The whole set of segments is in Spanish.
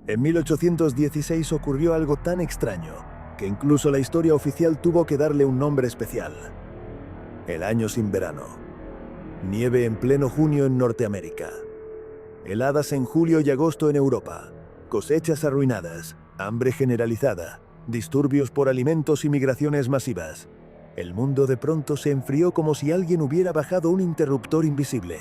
En 1816 ocurrió algo tan extraño que incluso la historia oficial tuvo que darle un nombre especial. El año sin verano. Nieve en pleno junio en Norteamérica. Heladas en julio y agosto en Europa. Cosechas arruinadas. Hambre generalizada. Disturbios por alimentos y migraciones masivas. El mundo de pronto se enfrió como si alguien hubiera bajado un interruptor invisible.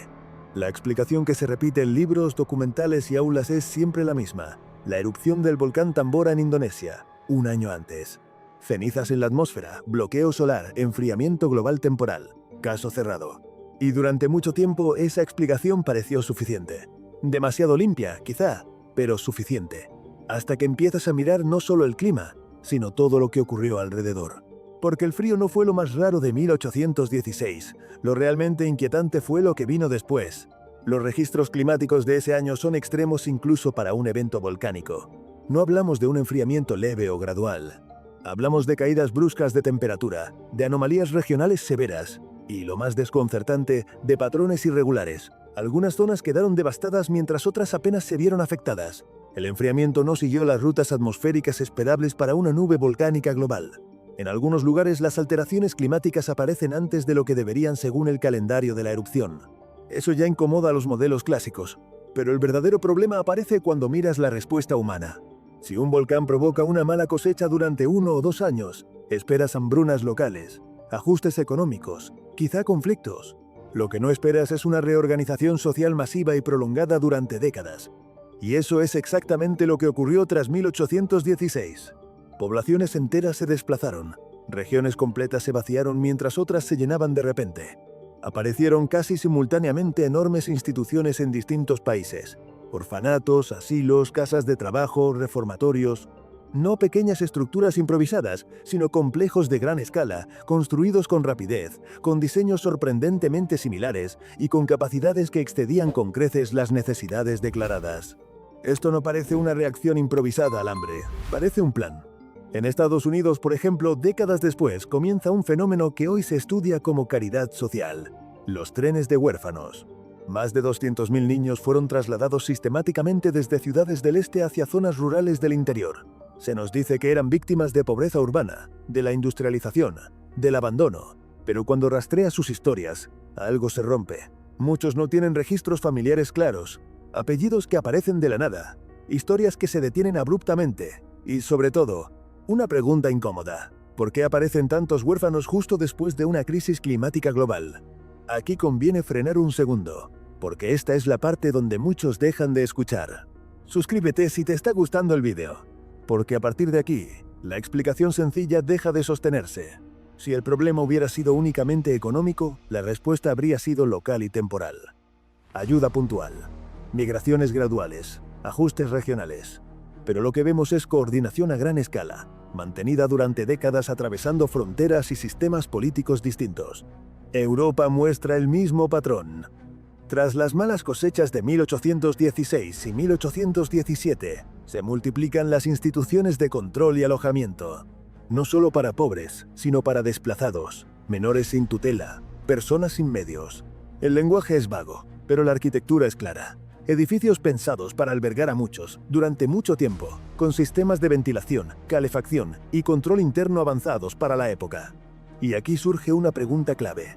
La explicación que se repite en libros, documentales y aulas es siempre la misma. La erupción del volcán Tambora en Indonesia, un año antes. Cenizas en la atmósfera, bloqueo solar, enfriamiento global temporal. Caso cerrado. Y durante mucho tiempo esa explicación pareció suficiente. Demasiado limpia, quizá, pero suficiente. Hasta que empiezas a mirar no solo el clima, sino todo lo que ocurrió alrededor. Porque el frío no fue lo más raro de 1816. Lo realmente inquietante fue lo que vino después. Los registros climáticos de ese año son extremos incluso para un evento volcánico. No hablamos de un enfriamiento leve o gradual. Hablamos de caídas bruscas de temperatura, de anomalías regionales severas y, lo más desconcertante, de patrones irregulares. Algunas zonas quedaron devastadas mientras otras apenas se vieron afectadas. El enfriamiento no siguió las rutas atmosféricas esperables para una nube volcánica global. En algunos lugares las alteraciones climáticas aparecen antes de lo que deberían según el calendario de la erupción. Eso ya incomoda a los modelos clásicos, pero el verdadero problema aparece cuando miras la respuesta humana. Si un volcán provoca una mala cosecha durante 1 o 2 años, esperas hambrunas locales, ajustes económicos, quizá conflictos. Lo que no esperas es una reorganización social masiva y prolongada durante décadas. Y eso es exactamente lo que ocurrió tras 1816. Poblaciones enteras se desplazaron, regiones completas se vaciaron mientras otras se llenaban de repente. Aparecieron casi simultáneamente enormes instituciones en distintos países. Orfanatos, asilos, casas de trabajo, reformatorios. No pequeñas estructuras improvisadas, sino complejos de gran escala, construidos con rapidez, con diseños sorprendentemente similares y con capacidades que excedían con creces las necesidades declaradas. Esto no parece una reacción improvisada al hambre, parece un plan. En Estados Unidos, por ejemplo, décadas después, comienza un fenómeno que hoy se estudia como caridad social: los trenes de huérfanos. Más de 200.000 niños fueron trasladados sistemáticamente desde ciudades del este hacia zonas rurales del interior. Se nos dice que eran víctimas de pobreza urbana, de la industrialización, del abandono. Pero cuando rastreas sus historias, algo se rompe. Muchos no tienen registros familiares claros, apellidos que aparecen de la nada, historias que se detienen abruptamente y, sobre todo, una pregunta incómoda: ¿por qué aparecen tantos huérfanos justo después de una crisis climática global? Aquí conviene frenar un segundo, porque esta es la parte donde muchos dejan de escuchar. Suscríbete si te está gustando el vídeo, porque a partir de aquí, la explicación sencilla deja de sostenerse. Si el problema hubiera sido únicamente económico, la respuesta habría sido local y temporal. Ayuda puntual, migraciones graduales, ajustes regionales. Pero lo que vemos es coordinación a gran escala, mantenida durante décadas atravesando fronteras y sistemas políticos distintos. Europa muestra el mismo patrón. Tras las malas cosechas de 1816 y 1817, se multiplican las instituciones de control y alojamiento. No solo para pobres, sino para desplazados, menores sin tutela, personas sin medios. El lenguaje es vago, pero la arquitectura es clara. Edificios pensados para albergar a muchos, durante mucho tiempo, con sistemas de ventilación, calefacción y control interno avanzados para la época. Y aquí surge una pregunta clave: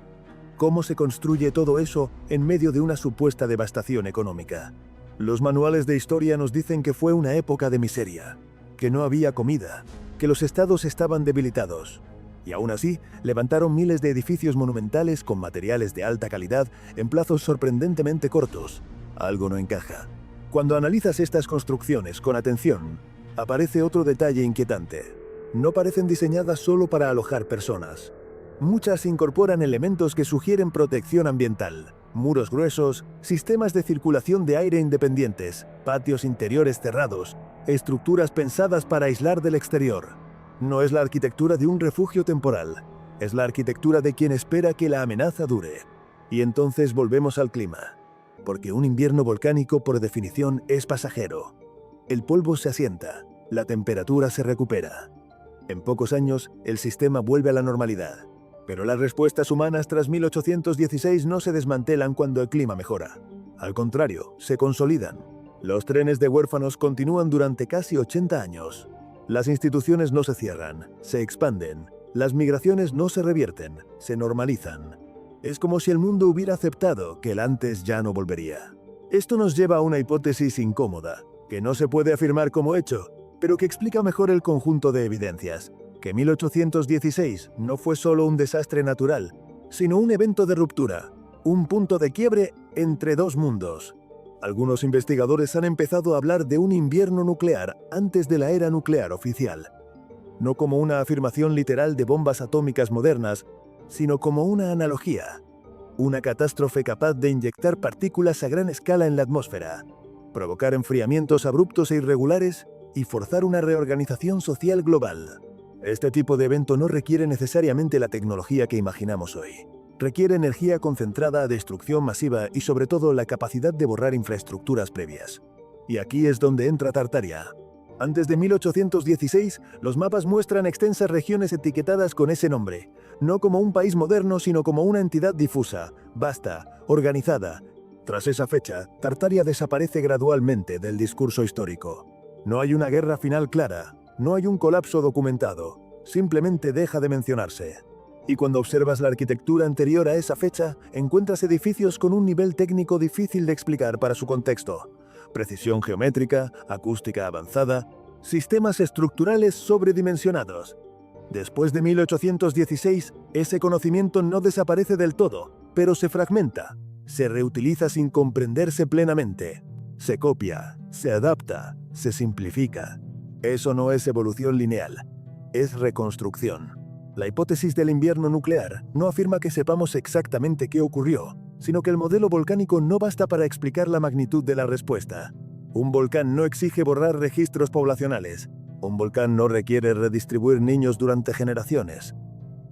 ¿cómo se construye todo eso en medio de una supuesta devastación económica? Los manuales de historia nos dicen que fue una época de miseria, que no había comida, que los estados estaban debilitados. Y aún así, levantaron miles de edificios monumentales con materiales de alta calidad en plazos sorprendentemente cortos. Algo no encaja. Cuando analizas estas construcciones con atención, aparece otro detalle inquietante. No parecen diseñadas solo para alojar personas. Muchas incorporan elementos que sugieren protección ambiental: muros gruesos, sistemas de circulación de aire independientes, patios interiores cerrados, estructuras pensadas para aislar del exterior. No es la arquitectura de un refugio temporal, es la arquitectura de quien espera que la amenaza dure. Y entonces volvemos al clima. Porque un invierno volcánico, por definición, es pasajero. El polvo se asienta, la temperatura se recupera. En pocos años, el sistema vuelve a la normalidad. Pero las respuestas humanas tras 1816 no se desmantelan cuando el clima mejora. Al contrario, se consolidan. Los trenes de huérfanos continúan durante casi 80 años. Las instituciones no se cierran, se expanden. Las migraciones no se revierten, se normalizan. Es como si el mundo hubiera aceptado que el antes ya no volvería. Esto nos lleva a una hipótesis incómoda, que no se puede afirmar como hecho, pero que explica mejor el conjunto de evidencias, que 1816 no fue solo un desastre natural, sino un evento de ruptura, un punto de quiebre entre dos mundos. Algunos investigadores han empezado a hablar de un invierno nuclear antes de la era nuclear oficial. No como una afirmación literal de bombas atómicas modernas, sino como una analogía. Una catástrofe capaz de inyectar partículas a gran escala en la atmósfera, provocar enfriamientos abruptos e irregulares y forzar una reorganización social global. Este tipo de evento no requiere necesariamente la tecnología que imaginamos hoy. Requiere energía concentrada, destrucción masiva y sobre todo la capacidad de borrar infraestructuras previas. Y aquí es donde entra Tartaria. Antes de 1816, los mapas muestran extensas regiones etiquetadas con ese nombre, no como un país moderno, sino como una entidad difusa, vasta, organizada. Tras esa fecha, Tartaria desaparece gradualmente del discurso histórico. No hay una guerra final clara, no hay un colapso documentado, simplemente deja de mencionarse. Y cuando observas la arquitectura anterior a esa fecha, encuentras edificios con un nivel técnico difícil de explicar para su contexto. Precisión geométrica, acústica avanzada, sistemas estructurales sobredimensionados. Después de 1816, ese conocimiento no desaparece del todo, pero se fragmenta, se reutiliza sin comprenderse plenamente. Se copia, se adapta, se simplifica. Eso no es evolución lineal, es reconstrucción. La hipótesis del invierno nuclear no afirma que sepamos exactamente qué ocurrió, sino que el modelo volcánico no basta para explicar la magnitud de la respuesta. Un volcán no exige borrar registros poblacionales. Un volcán no requiere redistribuir niños durante generaciones.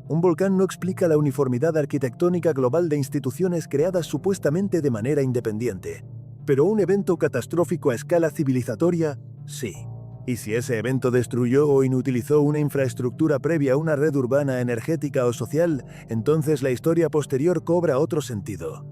Un volcán no explica la uniformidad arquitectónica global de instituciones creadas supuestamente de manera independiente. Pero un evento catastrófico a escala civilizatoria, sí. Y si ese evento destruyó o inutilizó una infraestructura previa a una red urbana, energética o social, entonces la historia posterior cobra otro sentido.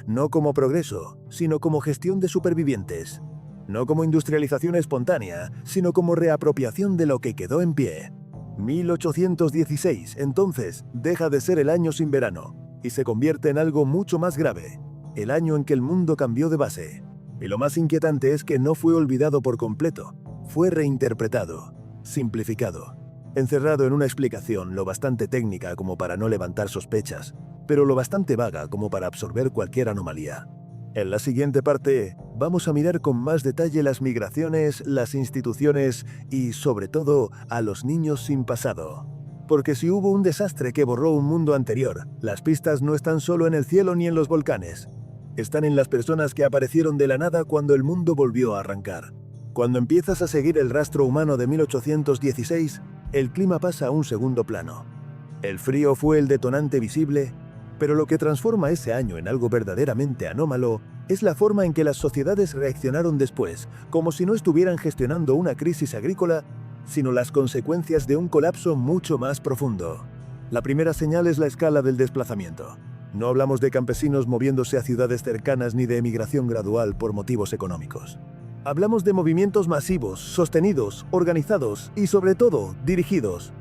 No como progreso, sino como gestión de supervivientes. No como industrialización espontánea, sino como reapropiación de lo que quedó en pie. 1816, entonces, deja de ser el año sin verano, y se convierte en algo mucho más grave, el año en que el mundo cambió de base. Y lo más inquietante es que no fue olvidado por completo. Fue reinterpretado, simplificado, encerrado en una explicación lo bastante técnica como para no levantar sospechas, pero lo bastante vaga como para absorber cualquier anomalía. En la siguiente parte, vamos a mirar con más detalle las migraciones, las instituciones y, sobre todo, a los niños sin pasado. Porque si hubo un desastre que borró un mundo anterior, las pistas no están solo en el cielo ni en los volcanes. Están en las personas que aparecieron de la nada cuando el mundo volvió a arrancar. Cuando empiezas a seguir el rastro humano de 1816, el clima pasa a un segundo plano. El frío fue el detonante visible, pero lo que transforma ese año en algo verdaderamente anómalo es la forma en que las sociedades reaccionaron después, como si no estuvieran gestionando una crisis agrícola, sino las consecuencias de un colapso mucho más profundo. La primera señal es la escala del desplazamiento. No hablamos de campesinos moviéndose a ciudades cercanas ni de emigración gradual por motivos económicos. Hablamos de movimientos masivos, sostenidos, organizados y, sobre todo, dirigidos.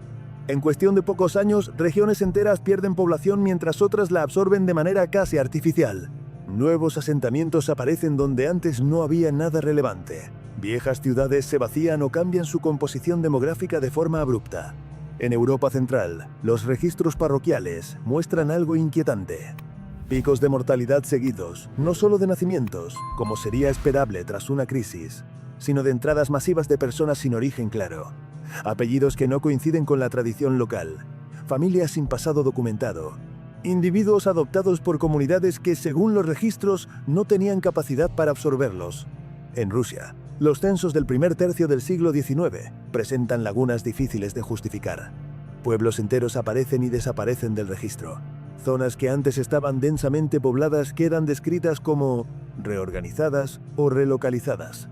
En cuestión de pocos años, regiones enteras pierden población mientras otras la absorben de manera casi artificial. Nuevos asentamientos aparecen donde antes no había nada relevante. Viejas ciudades se vacían o cambian su composición demográfica de forma abrupta. En Europa Central, los registros parroquiales muestran algo inquietante. Picos de mortalidad seguidos, no solo de nacimientos, como sería esperable tras una crisis, sino de entradas masivas de personas sin origen claro. Apellidos que no coinciden con la tradición local, familias sin pasado documentado, individuos adoptados por comunidades que, según los registros, no tenían capacidad para absorberlos. En Rusia, los censos del primer tercio del siglo XIX presentan lagunas difíciles de justificar. Pueblos enteros aparecen y desaparecen del registro. Zonas que antes estaban densamente pobladas quedan descritas como reorganizadas o relocalizadas.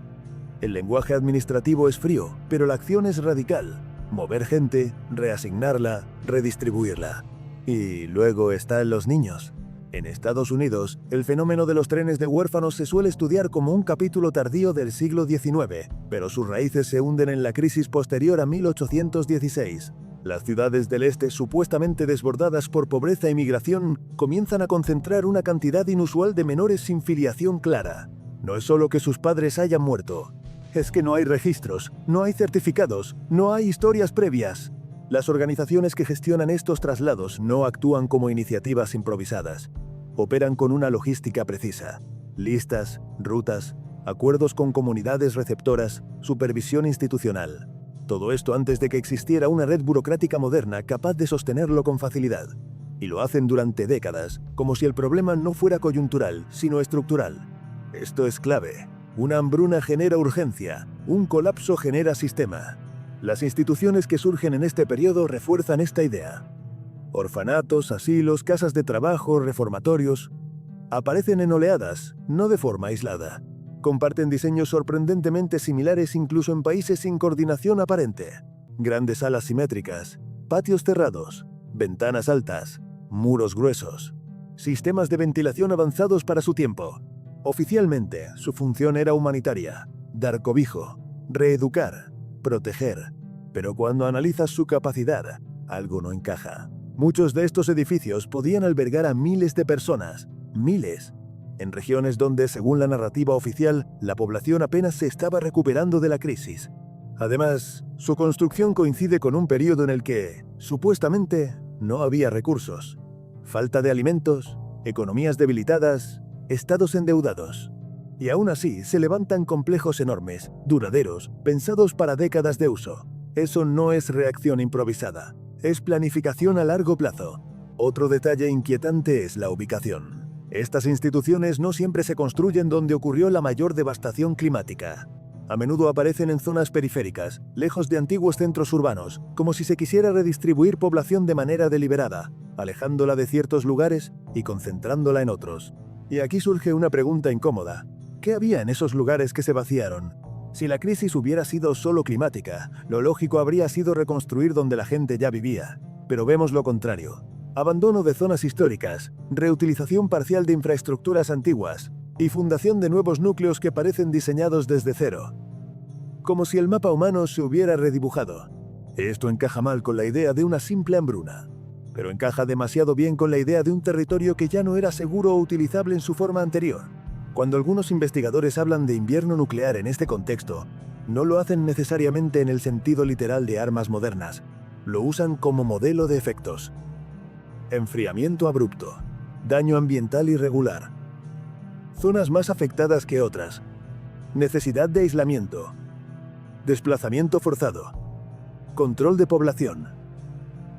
El lenguaje administrativo es frío, pero la acción es radical. Mover gente, reasignarla, redistribuirla. Y luego están los niños. En Estados Unidos, el fenómeno de los trenes de huérfanos se suele estudiar como un capítulo tardío del siglo XIX, pero sus raíces se hunden en la crisis posterior a 1816. Las ciudades del este, supuestamente desbordadas por pobreza y migración, comienzan a concentrar una cantidad inusual de menores sin filiación clara. No es solo que sus padres hayan muerto, es que no hay registros, no hay certificados, no hay historias previas. Las organizaciones que gestionan estos traslados no actúan como iniciativas improvisadas. Operan con una logística precisa. Listas, rutas, acuerdos con comunidades receptoras, supervisión institucional. Todo esto antes de que existiera una red burocrática moderna capaz de sostenerlo con facilidad. Y lo hacen durante décadas, como si el problema no fuera coyuntural, sino estructural. Esto es clave. Una hambruna genera urgencia, un colapso genera sistema. Las instituciones que surgen en este periodo refuerzan esta idea. Orfanatos, asilos, casas de trabajo, reformatorios, aparecen en oleadas, no de forma aislada. Comparten diseños sorprendentemente similares incluso en países sin coordinación aparente. Grandes salas simétricas, patios cerrados, ventanas altas, muros gruesos, sistemas de ventilación avanzados para su tiempo. Oficialmente, su función era humanitaria, dar cobijo, reeducar, proteger. Pero cuando analizas su capacidad, algo no encaja. Muchos de estos edificios podían albergar a miles de personas, miles, en regiones donde, según la narrativa oficial, la población apenas se estaba recuperando de la crisis. Además, su construcción coincide con un periodo en el que, supuestamente, no había recursos. Falta de alimentos, economías debilitadas, estados endeudados. Y aún así, se levantan complejos enormes, duraderos, pensados para décadas de uso. Eso no es reacción improvisada, es planificación a largo plazo. Otro detalle inquietante es la ubicación. Estas instituciones no siempre se construyen donde ocurrió la mayor devastación climática. A menudo aparecen en zonas periféricas, lejos de antiguos centros urbanos, como si se quisiera redistribuir población de manera deliberada, alejándola de ciertos lugares y concentrándola en otros. Y aquí surge una pregunta incómoda. ¿Qué había en esos lugares que se vaciaron? Si la crisis hubiera sido solo climática, lo lógico habría sido reconstruir donde la gente ya vivía. Pero vemos lo contrario. Abandono de zonas históricas, reutilización parcial de infraestructuras antiguas y fundación de nuevos núcleos que parecen diseñados desde cero. Como si el mapa humano se hubiera redibujado. Esto encaja mal con la idea de una simple hambruna, pero encaja demasiado bien con la idea de un territorio que ya no era seguro o utilizable en su forma anterior. Cuando algunos investigadores hablan de invierno nuclear en este contexto, no lo hacen necesariamente en el sentido literal de armas modernas, lo usan como modelo de efectos. Enfriamiento abrupto, daño ambiental irregular, zonas más afectadas que otras, necesidad de aislamiento, desplazamiento forzado, control de población,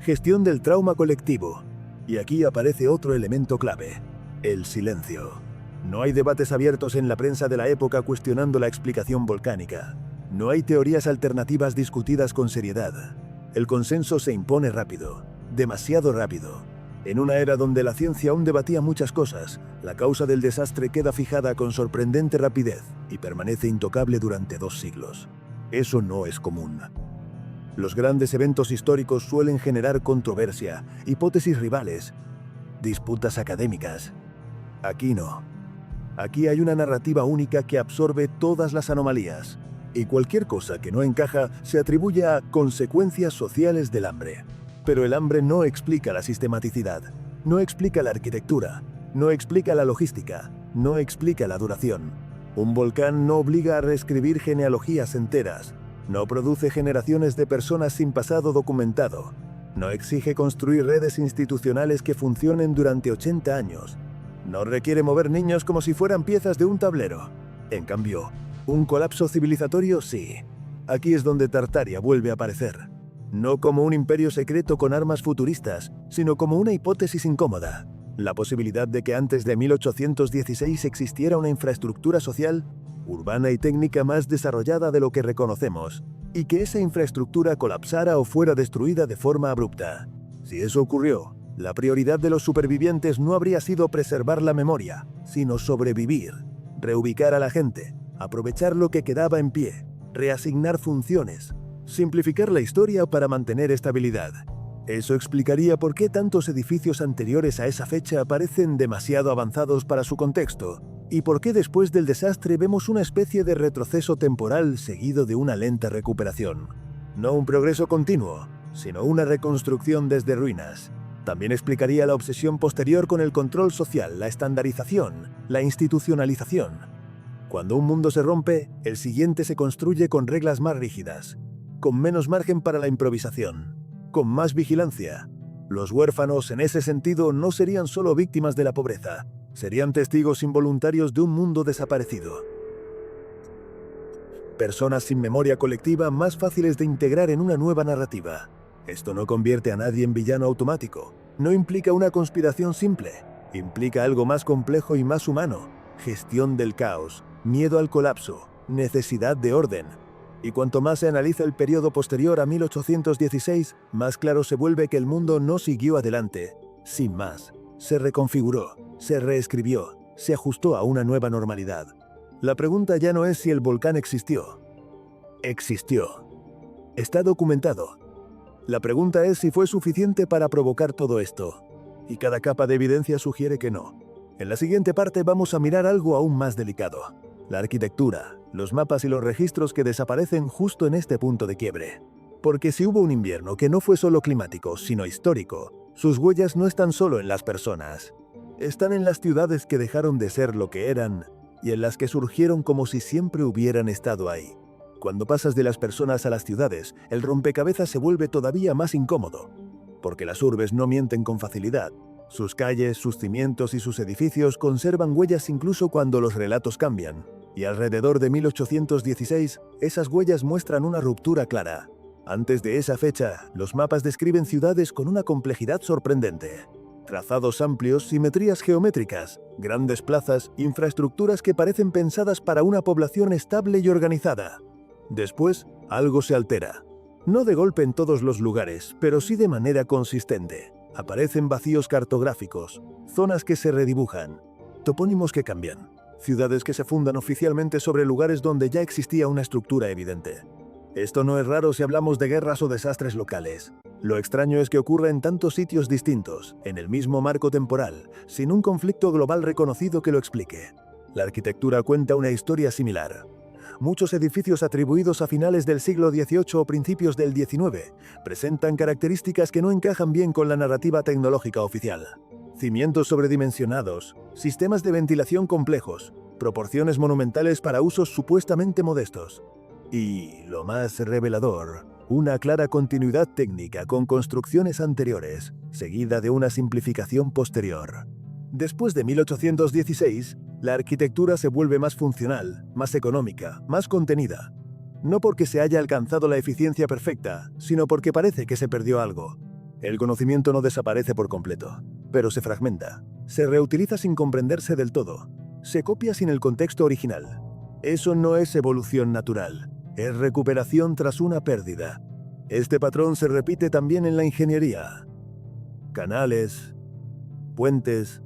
gestión del trauma colectivo. Y aquí aparece otro elemento clave, el silencio. No hay debates abiertos en la prensa de la época cuestionando la explicación volcánica. No hay teorías alternativas discutidas con seriedad. El consenso se impone rápido, demasiado rápido. En una era donde la ciencia aún debatía muchas cosas, la causa del desastre queda fijada con sorprendente rapidez y permanece intocable durante 2 siglos. Eso no es común. Los grandes eventos históricos suelen generar controversia, hipótesis rivales, disputas académicas. Aquí no. Aquí hay una narrativa única que absorbe todas las anomalías, y cualquier cosa que no encaja se atribuye a consecuencias sociales del hambre. Pero el hambre no explica la sistematicidad, no explica la arquitectura, no explica la logística, no explica la duración. Un volcán no obliga a reescribir genealogías enteras, no produce generaciones de personas sin pasado documentado, no exige construir redes institucionales que funcionen durante 80 años, no requiere mover niños como si fueran piezas de un tablero. En cambio, un colapso civilizatorio sí. Aquí es donde Tartaria vuelve a aparecer. No como un imperio secreto con armas futuristas, sino como una hipótesis incómoda. La posibilidad de que antes de 1816 existiera una infraestructura social, urbana y técnica más desarrollada de lo que reconocemos, y que esa infraestructura colapsara o fuera destruida de forma abrupta. Si eso ocurrió, la prioridad de los supervivientes no habría sido preservar la memoria, sino sobrevivir, reubicar a la gente, aprovechar lo que quedaba en pie, reasignar funciones, simplificar la historia para mantener estabilidad. Eso explicaría por qué tantos edificios anteriores a esa fecha parecen demasiado avanzados para su contexto, y por qué después del desastre vemos una especie de retroceso temporal seguido de una lenta recuperación. No un progreso continuo, sino una reconstrucción desde ruinas. También explicaría la obsesión posterior con el control social, la estandarización, la institucionalización. Cuando un mundo se rompe, el siguiente se construye con reglas más rígidas, con menos margen para la improvisación, con más vigilancia. Los huérfanos, en ese sentido, no serían solo víctimas de la pobreza, serían testigos involuntarios de un mundo desaparecido. Personas sin memoria colectiva más fáciles de integrar en una nueva narrativa. Esto no convierte a nadie en villano automático, no implica una conspiración simple, implica algo más complejo y más humano: gestión del caos, miedo al colapso, necesidad de orden. Y cuanto más se analiza el periodo posterior a 1816, más claro se vuelve que el mundo no siguió adelante, sin más. Se reconfiguró, se reescribió, se ajustó a una nueva normalidad. La pregunta ya no es si el volcán existió. Existió. Está documentado. La pregunta es si fue suficiente para provocar todo esto. Y cada capa de evidencia sugiere que no. En la siguiente parte vamos a mirar algo aún más delicado: la arquitectura, los mapas y los registros que desaparecen justo en este punto de quiebre. Porque si hubo un invierno que no fue solo climático, sino histórico, sus huellas no están solo en las personas. Están en las ciudades que dejaron de ser lo que eran y en las que surgieron como si siempre hubieran estado ahí. Cuando pasas de las personas a las ciudades, el rompecabezas se vuelve todavía más incómodo. Porque las urbes no mienten con facilidad. Sus calles, sus cimientos y sus edificios conservan huellas incluso cuando los relatos cambian. Y alrededor de 1816, esas huellas muestran una ruptura clara. Antes de esa fecha, los mapas describen ciudades con una complejidad sorprendente. Trazados amplios, simetrías geométricas, grandes plazas, infraestructuras que parecen pensadas para una población estable y organizada. Después, algo se altera. No de golpe en todos los lugares, pero sí de manera consistente. Aparecen vacíos cartográficos, zonas que se redibujan, topónimos que cambian, ciudades que se fundan oficialmente sobre lugares donde ya existía una estructura evidente. Esto no es raro si hablamos de guerras o desastres locales. Lo extraño es que ocurra en tantos sitios distintos, en el mismo marco temporal, sin un conflicto global reconocido que lo explique. La arquitectura cuenta una historia similar. Muchos edificios atribuidos a finales del siglo XVIII o principios del XIX presentan características que no encajan bien con la narrativa tecnológica oficial. Cimientos sobredimensionados, sistemas de ventilación complejos, proporciones monumentales para usos supuestamente modestos. Y, lo más revelador, una clara continuidad técnica con construcciones anteriores, seguida de una simplificación posterior. Después de 1816, la arquitectura se vuelve más funcional, más económica, más contenida. No porque se haya alcanzado la eficiencia perfecta, sino porque parece que se perdió algo. El conocimiento no desaparece por completo, pero se fragmenta, se reutiliza sin comprenderse del todo, se copia sin el contexto original. Eso no es evolución natural. Es recuperación tras una pérdida. Este patrón se repite también en la ingeniería. Canales, puentes,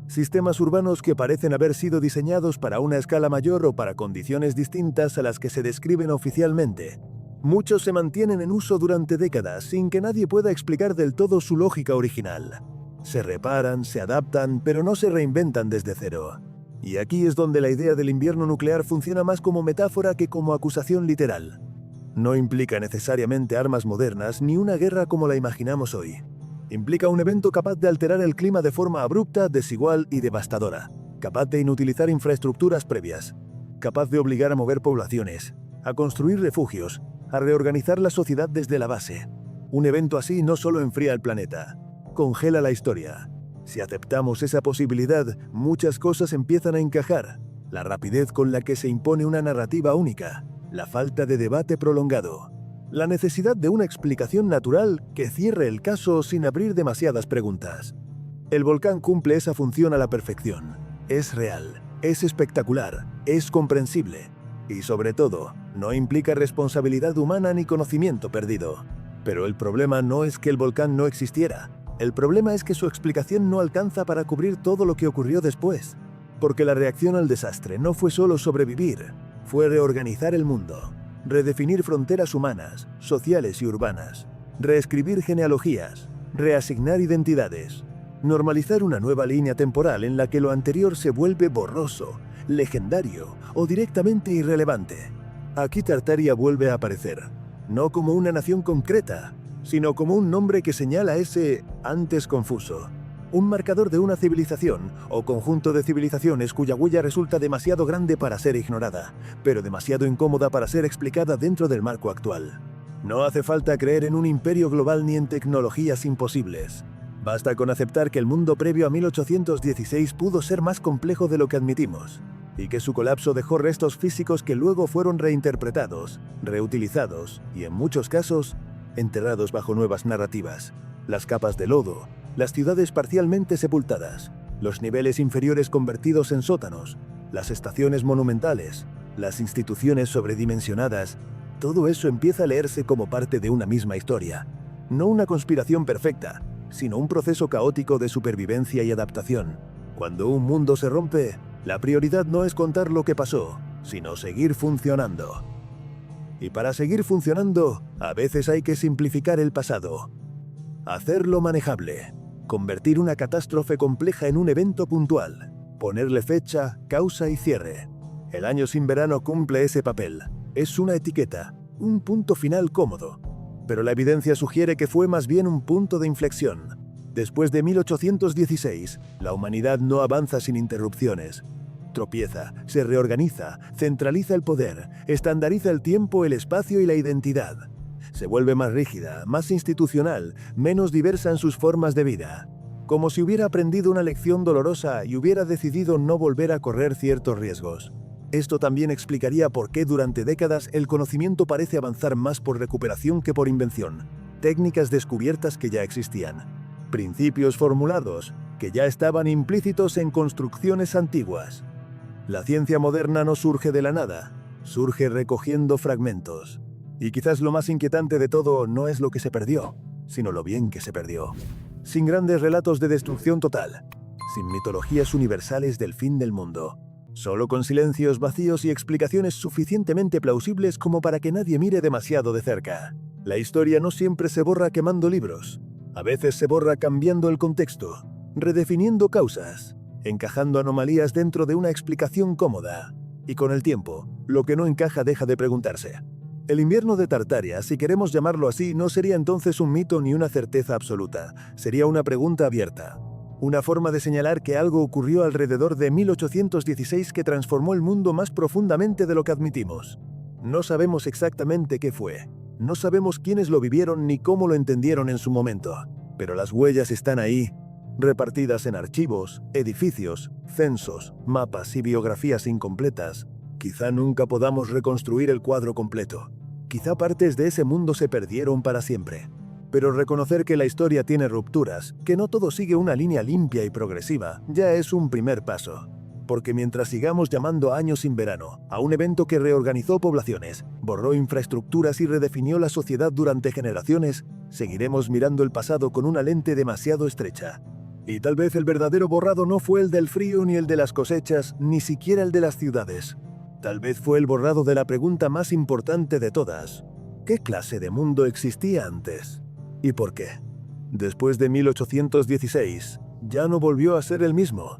sistemas urbanos que parecen haber sido diseñados para una escala mayor o para condiciones distintas a las que se describen oficialmente. Muchos se mantienen en uso durante décadas sin que nadie pueda explicar del todo su lógica original. Se reparan, se adaptan, pero no se reinventan desde cero. Y aquí es donde la idea del invierno nuclear funciona más como metáfora que como acusación literal. No implica necesariamente armas modernas ni una guerra como la imaginamos hoy. Implica un evento capaz de alterar el clima de forma abrupta, desigual y devastadora, capaz de inutilizar infraestructuras previas, capaz de obligar a mover poblaciones, a construir refugios, a reorganizar la sociedad desde la base. Un evento así no solo enfría el planeta, congela la historia. Si aceptamos esa posibilidad, muchas cosas empiezan a encajar. La rapidez con la que se impone una narrativa única, la falta de debate prolongado, la necesidad de una explicación natural que cierre el caso sin abrir demasiadas preguntas. El volcán cumple esa función a la perfección. Es real, es espectacular, es comprensible. Y sobre todo, no implica responsabilidad humana ni conocimiento perdido. Pero el problema no es que el volcán no existiera. El problema es que su explicación no alcanza para cubrir todo lo que ocurrió después. Porque la reacción al desastre no fue solo sobrevivir, fue reorganizar el mundo, redefinir fronteras humanas, sociales y urbanas. reescribir genealogías, reasignar identidades, normalizar una nueva línea temporal en la que lo anterior se vuelve borroso, legendario o directamente irrelevante. Aquí Tartaria vuelve a aparecer, no como una nación concreta, sino como un nombre que señala ese antes confuso. Un marcador de una civilización o conjunto de civilizaciones cuya huella resulta demasiado grande para ser ignorada, pero demasiado incómoda para ser explicada dentro del marco actual. No hace falta creer en un imperio global ni en tecnologías imposibles. Basta con aceptar que el mundo previo a 1816 pudo ser más complejo de lo que admitimos, y que su colapso dejó restos físicos que luego fueron reinterpretados, reutilizados y, en muchos casos, enterrados bajo nuevas narrativas. Las capas de lodo, las ciudades parcialmente sepultadas, los niveles inferiores convertidos en sótanos, las estaciones monumentales, las instituciones sobredimensionadas, todo eso empieza a leerse como parte de una misma historia. No una conspiración perfecta, sino un proceso caótico de supervivencia y adaptación. Cuando un mundo se rompe, la prioridad no es contar lo que pasó, sino seguir funcionando. Y para seguir funcionando, a veces hay que simplificar el pasado. Hacerlo manejable. Convertir una catástrofe compleja en un evento puntual. Ponerle fecha, causa y cierre. El año sin verano cumple ese papel. Es una etiqueta, un punto final cómodo. Pero la evidencia sugiere que fue más bien un punto de inflexión. Después de 1816, la humanidad no avanza sin interrupciones. Tropieza, se reorganiza, centraliza el poder, estandariza el tiempo, el espacio y la identidad. Se vuelve más rígida, más institucional, menos diversa en sus formas de vida. Como si hubiera aprendido una lección dolorosa y hubiera decidido no volver a correr ciertos riesgos. Esto también explicaría por qué durante décadas el conocimiento parece avanzar más por recuperación que por invención. Técnicas descubiertas que ya existían. Principios formulados que ya estaban implícitos en construcciones antiguas. La ciencia moderna no surge de la nada, surge recogiendo fragmentos. Y quizás lo más inquietante de todo no es lo que se perdió, sino lo bien que se perdió. Sin grandes relatos de destrucción total, sin mitologías universales del fin del mundo. Solo con silencios vacíos y explicaciones suficientemente plausibles como para que nadie mire demasiado de cerca. La historia no siempre se borra quemando libros. A veces se borra cambiando el contexto, redefiniendo causas, encajando anomalías dentro de una explicación cómoda. Y con el tiempo, lo que no encaja deja de preguntarse. El invierno de Tartaria, si queremos llamarlo así, no sería entonces un mito ni una certeza absoluta. Sería una pregunta abierta. Una forma de señalar que algo ocurrió alrededor de 1816 que transformó el mundo más profundamente de lo que admitimos. No sabemos exactamente qué fue. No sabemos quiénes lo vivieron ni cómo lo entendieron en su momento. Pero las huellas están ahí, repartidas en archivos, edificios, censos, mapas y biografías incompletas. Quizá nunca podamos reconstruir el cuadro completo. Quizá partes de ese mundo se perdieron para siempre. Pero reconocer que la historia tiene rupturas, que no todo sigue una línea limpia y progresiva, ya es un primer paso. Porque mientras sigamos llamando año sin verano a un evento que reorganizó poblaciones, borró infraestructuras y redefinió la sociedad durante generaciones, seguiremos mirando el pasado con una lente demasiado estrecha. Y tal vez el verdadero borrado no fue el del frío ni el de las cosechas, ni siquiera el de las ciudades. Tal vez fue el borrado de la pregunta más importante de todas. ¿Qué clase de mundo existía antes? ¿Y por qué? Después de 1816, ya no volvió a ser el mismo.